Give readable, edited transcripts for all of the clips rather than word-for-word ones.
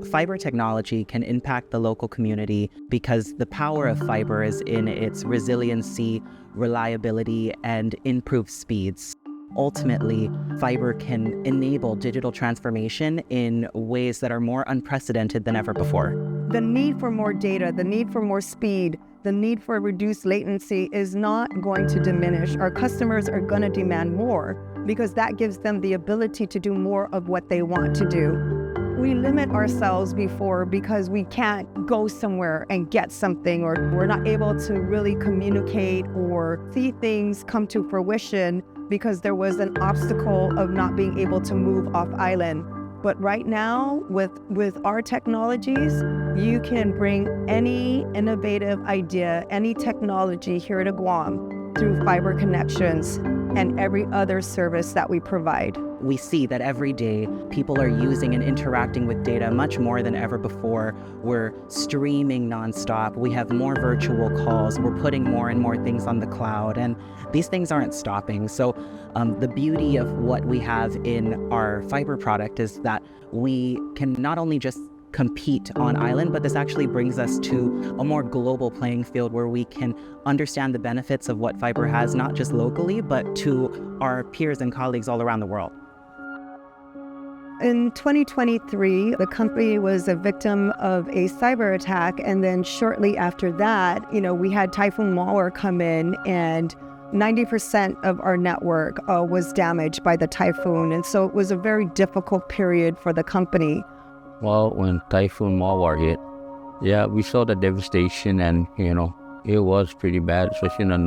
fiber technology can impact the local community because the power of fiber is in its resiliency, reliability, and improved speeds. Ultimately, fiber can enable digital transformation in ways that are more unprecedented than ever before. The need for more data, the need for more speed, the need for reduced latency is not going to diminish. Our customers are going to demand more because that gives them the ability to do more of what they want to do. We limit ourselves before because we can't go somewhere and get something, or we're not able to really communicate or see things come to fruition because there was an obstacle of not being able to move off island. But right now, with our technologies, you can bring any innovative idea, any technology here to Guam through fiber connections and every other service that we provide. We see that every day people are using and interacting with data much more than ever before. We're streaming nonstop. We have more virtual calls. We're putting more and more things on the cloud, and these things aren't stopping. So the beauty of what we have in our fiber product is that we can not only just compete on island, but this actually brings us to a more global playing field where we can understand the benefits of what fiber has, not just locally, but to our peers and colleagues all around the world. In 2023, the company was a victim of a cyber attack, and then shortly after that, we had Typhoon Mawar come in, and 90% of our network was damaged by the typhoon, and so it was a very difficult period for the company. Well, when Typhoon Mawar hit, we saw the devastation, and it was pretty bad, especially in the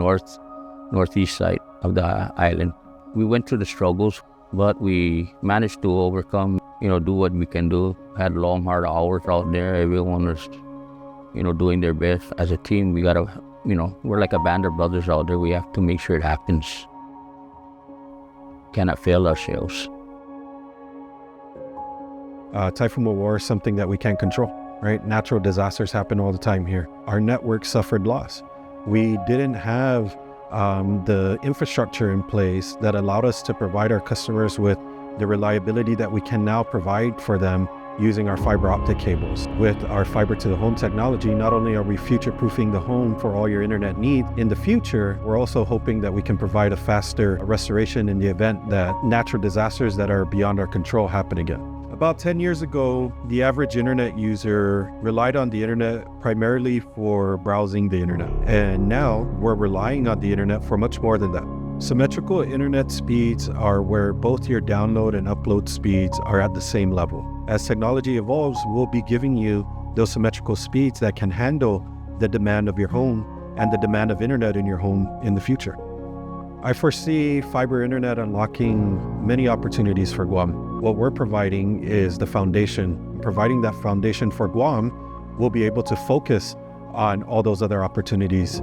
northeast side of the island. We went through the struggles, but we managed to overcome, do what we can do. Had long, hard hours out there. Everyone was, doing their best. As a team, we gotta, we're like a band of brothers out there. We have to make sure it happens. Cannot fail ourselves. Typhoon Mawar is something that we can't control, right? Natural disasters happen all the time here. Our network suffered loss. We didn't have the infrastructure in place that allowed us to provide our customers with the reliability that we can now provide for them using our fiber optic cables. With our fiber to the home technology, not only are we future-proofing the home for all your internet needs, in the future, we're also hoping that we can provide a faster restoration in the event that natural disasters that are beyond our control happen again. About 10 years ago, the average internet user relied on the internet primarily for browsing the internet. And now we're relying on the internet for much more than that. Symmetrical internet speeds are where both your download and upload speeds are at the same level. As technology evolves, we'll be giving you those symmetrical speeds that can handle the demand of your home and the demand of internet in your home in the future. I foresee fiber internet unlocking many opportunities for Guam. What we're providing is the foundation. Providing that foundation for Guam, we'll be able to focus on all those other opportunities.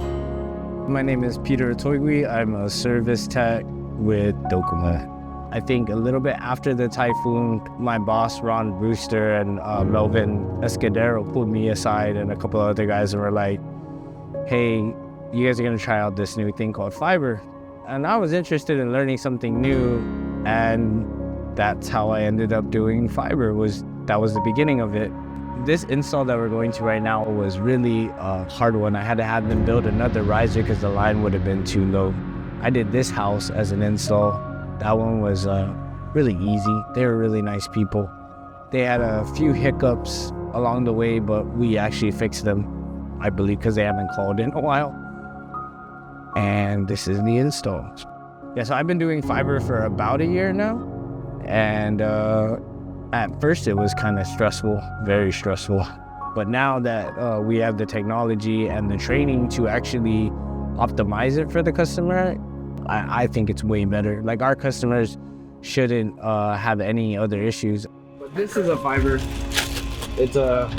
My name is Peter Toigui. I'm a service tech with DOCOMO. I think a little bit after the typhoon, my boss, Ron Brewster, and Melvin Escudero pulled me aside and a couple of other guys and were like, hey, you guys are going to try out this new thing called fiber. And I was interested in learning something new, and that's how I ended up doing fiber. That was the beginning of it. This install that we're going to right now was really a hard one. I had to have them build another riser because the line would have been too low. I did this house as an install. That one was really easy. They were really nice people. They had a few hiccups along the way, but we actually fixed them, I believe, because they haven't called in a while. And this is the install. So I've been doing fiber for about a year now. And at first it was kind of stressful, very stressful. But now that we have the technology and the training to actually optimize it for the customer, I think it's way better. Like, our customers shouldn't have any other issues. But this is a fiber. It's a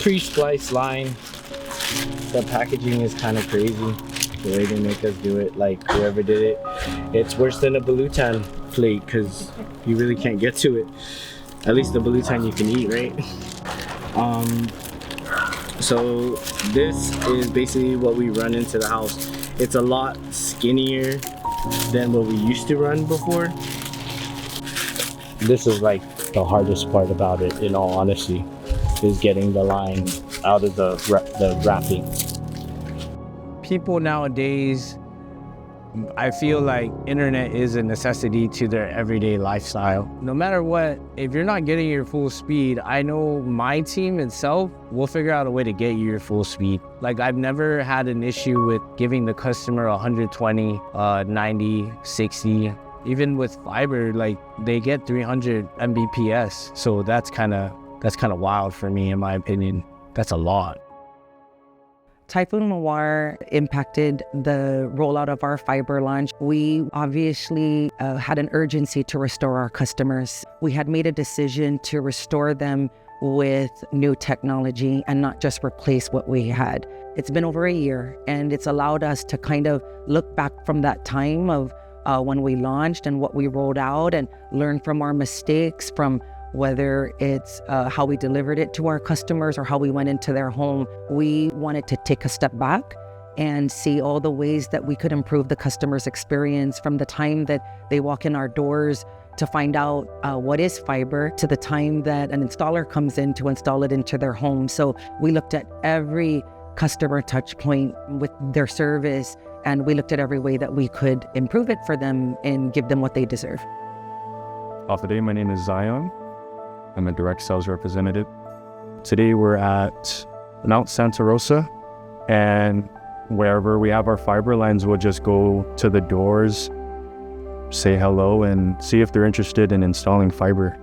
pre-spliced line. The packaging is kind of crazy. The way they make us do it, like whoever did it, it's worse than a balutan plate because you really can't get to it. At least the balutan you can eat, right? So this is basically what we run into the house. It's a lot skinnier than what we used to run before. This is like the hardest part about it, in all honesty, is getting the line out of the wrapping. People nowadays, I feel like internet is a necessity to their everyday lifestyle. No matter what, if you're not getting your full speed, I know my team itself will figure out a way to get you your full speed. Like, I've never had an issue with giving the customer 120, 90, 60. Even with fiber, like, they get 300 Mbps. So that's kind of wild for me, in my opinion. That's a lot. Typhoon Mawar impacted the rollout of our fiber launch. We obviously had an urgency to restore our customers. We had made a decision to restore them with new technology and not just replace what we had. It's been over a year, and it's allowed us to kind of look back from that time of when we launched and what we rolled out, and learn from our mistakes, from whether it's how we delivered it to our customers or how we went into their home. We wanted to take a step back and see all the ways that we could improve the customer's experience, from the time that they walk in our doors to find out what is fiber, to the time that an installer comes in to install it into their home. So we looked at every customer touch point with their service, and we looked at every way that we could improve it for them and give them what they deserve. Today, my name is Zion. I'm a direct sales representative. Today we're at Mount Santa Rosa, and wherever we have our fiber lines, we'll just go to the doors, say hello, and see if they're interested in installing fiber.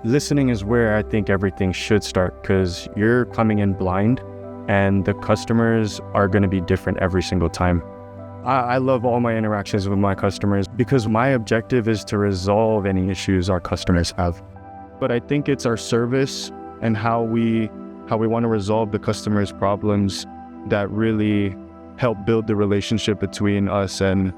Listening is where I think everything should start, because you're coming in blind and the customers are going to be different every single time. I love all my interactions with my customers because my objective is to resolve any issues our customers have. But I think it's our service and how we want to resolve the customer's problems that really help build the relationship between us and,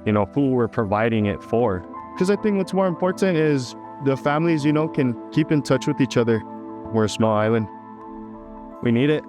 who we're providing it for. Because I think what's more important is the families, can keep in touch with each other. We're a small island. We need it.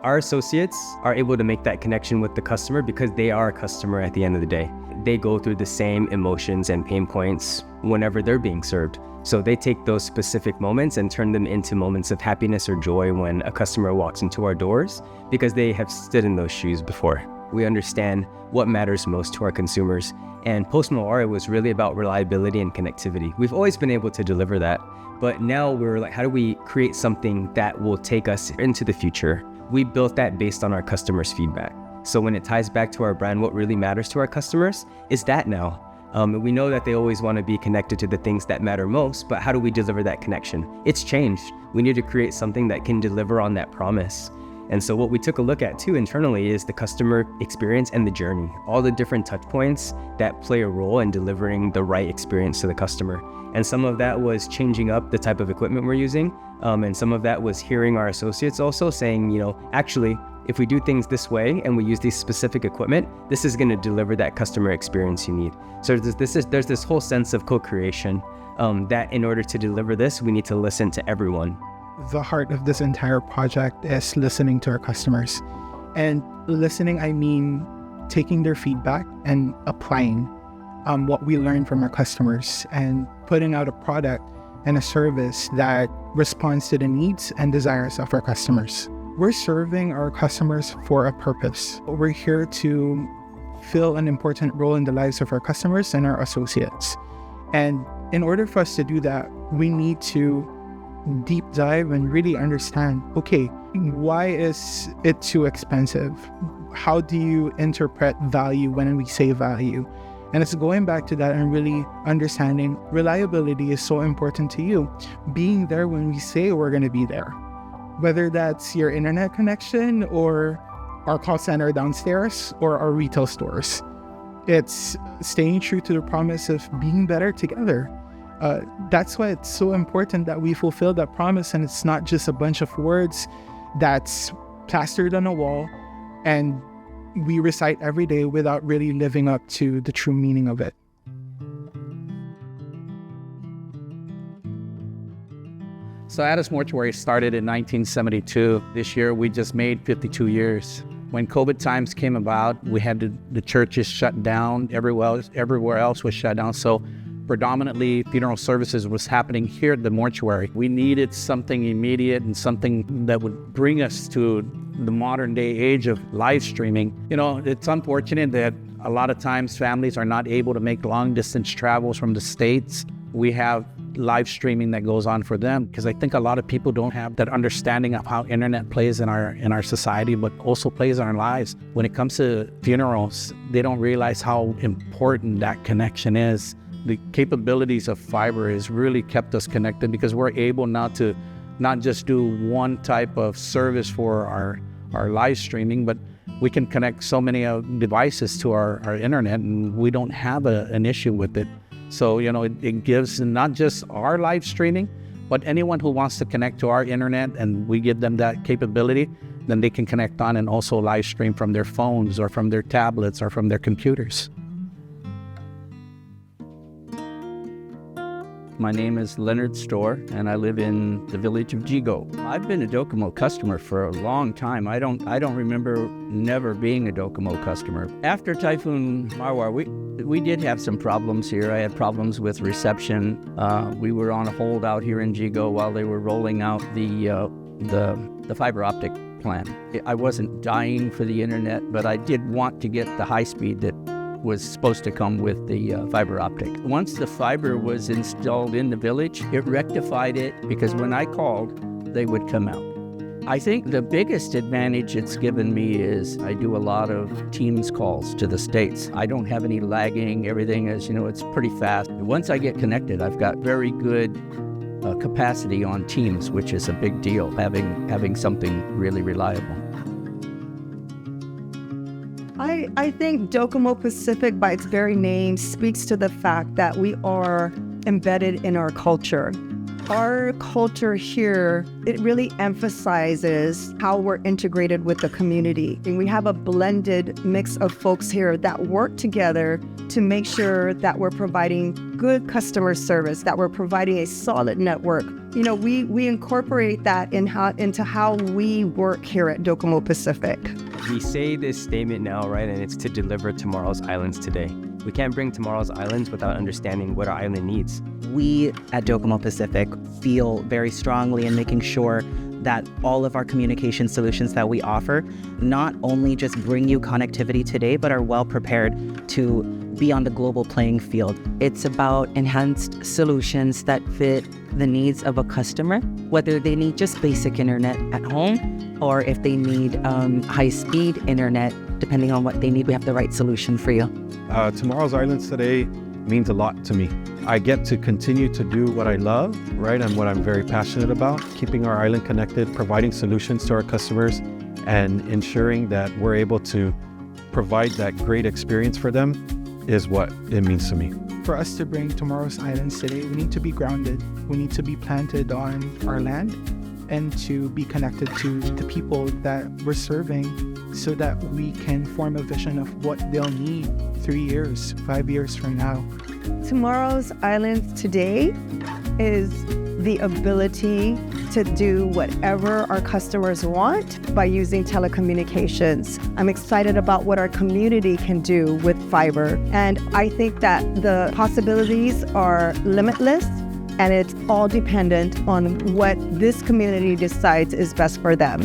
Our associates are able to make that connection with the customer because they are a customer at the end of the day. They go through the same emotions and pain points whenever they're being served. So they take those specific moments and turn them into moments of happiness or joy when a customer walks into our doors, because they have stood in those shoes before. We understand what matters most to our consumers. And post-Mawar was really about reliability and connectivity. We've always been able to deliver that, but now we're like, how do we create something that will take us into the future? We built that based on our customers' feedback. So when it ties back to our brand, what really matters to our customers is that now. We know that they always want to be connected to the things that matter most, but how do we deliver that connection? It's changed. We need to create something that can deliver on that promise. And so what we took a look at too internally is the customer experience and the journey, all the different touch points that play a role in delivering the right experience to the customer. And some of that was changing up the type of equipment we're using. And some of that was hearing our associates also saying, actually, if we do things this way and we use these specific equipment, this is going to deliver that customer experience you need. So there's this whole sense of co-creation that in order to deliver this, we need to listen to everyone. The heart of this entire project is listening to our customers. And listening, I mean taking their feedback and applying what we learn from our customers and putting out a product and a service that responds to the needs and desires of our customers. We're serving our customers for a purpose. We're here to fill an important role in the lives of our customers and our associates. And in order for us to do that, we need to deep dive and really understand, okay, why is it too expensive? How do you interpret value when we say value? And it's going back to that and really understanding reliability is so important to you. Being there when we say we're going to be there, whether that's your internet connection or our call center downstairs or our retail stores. It's staying true to the promise of being better together. That's why it's so important that we fulfill that promise, and it's not just a bunch of words that's plastered on a wall and we recite every day without really living up to the true meaning of it. So Addis Mortuary started in 1972. This year we just made 52 years. When COVID times came about, we had the churches shut down, everywhere else was shut down. So predominantly funeral services was happening here at the mortuary. We needed something immediate and something that would bring us to the modern day age of live streaming. You know, it's unfortunate that a lot of times families are not able to make long distance travels from the States. We have live streaming that goes on for them because I think a lot of people don't have that understanding of how internet plays in our society, but also plays in our lives. When it comes to funerals, they don't realize how important that connection is. The capabilities of fiber has really kept us connected because we're able now to not just do one type of service for our live streaming, but we can connect so many devices to our internet, and we don't have an issue with it. So, you know, it gives not just our live streaming, but anyone who wants to connect to our internet and we give them that capability, then they can connect on and also live stream from their phones or from their tablets or from their computers. My name is Leonard Storr, and I live in the village of Jigo. I've been a DOCOMO customer for a long time. I don't remember never being a DOCOMO customer. After Typhoon Mawar, we did have some problems here. I had problems with reception. We were on a hold out here in Jigo while they were rolling out the fiber optic plan. I wasn't dying for the internet, but I did want to get the high speed that was supposed to come with the fiber optic. Once the fiber was installed in the village, it rectified it because when I called, they would come out. I think the biggest advantage it's given me is I do a lot of Teams calls to the States. I don't have any lagging. Everything is, you know, it's pretty fast. Once I get connected, I've got very good capacity on Teams, which is a big deal, having something really reliable. I think DocomoPacific, by its very name, speaks to the fact that we are embedded in our culture. Our culture here, it really emphasizes how we're integrated with the community. And we have a blended mix of folks here that work together to make sure that we're providing good customer service, that we're providing a solid network. You know, we incorporate that into how we work here at DocomoPacific. We say this statement now, right, and it's to deliver tomorrow's islands today. We can't bring tomorrow's islands without understanding what our island needs. We at DocomoPacific feel very strongly in making sure that all of our communication solutions that we offer not only just bring you connectivity today, but are well prepared to be on the global playing field. It's about enhanced solutions that fit the needs of a customer, whether they need just basic internet at home or if they need high-speed internet, depending on what they need, we have the right solution for you. Tomorrow's Islands today means a lot to me. I get to continue to do what I love, right, and what I'm very passionate about, keeping our island connected, providing solutions to our customers, and ensuring that we're able to provide that great experience for them is what it means to me. For us to bring tomorrow's islands today, we need to be grounded. We need to be planted on our land and to be connected to the people that we're serving so that we can form a vision of what they'll need 3 years, 5 years from now. Tomorrow's Islands today is the ability to do whatever our customers want by using telecommunications. I'm excited about what our community can do with fiber, and I think that the possibilities are limitless, and it's all dependent on what this community decides is best for them.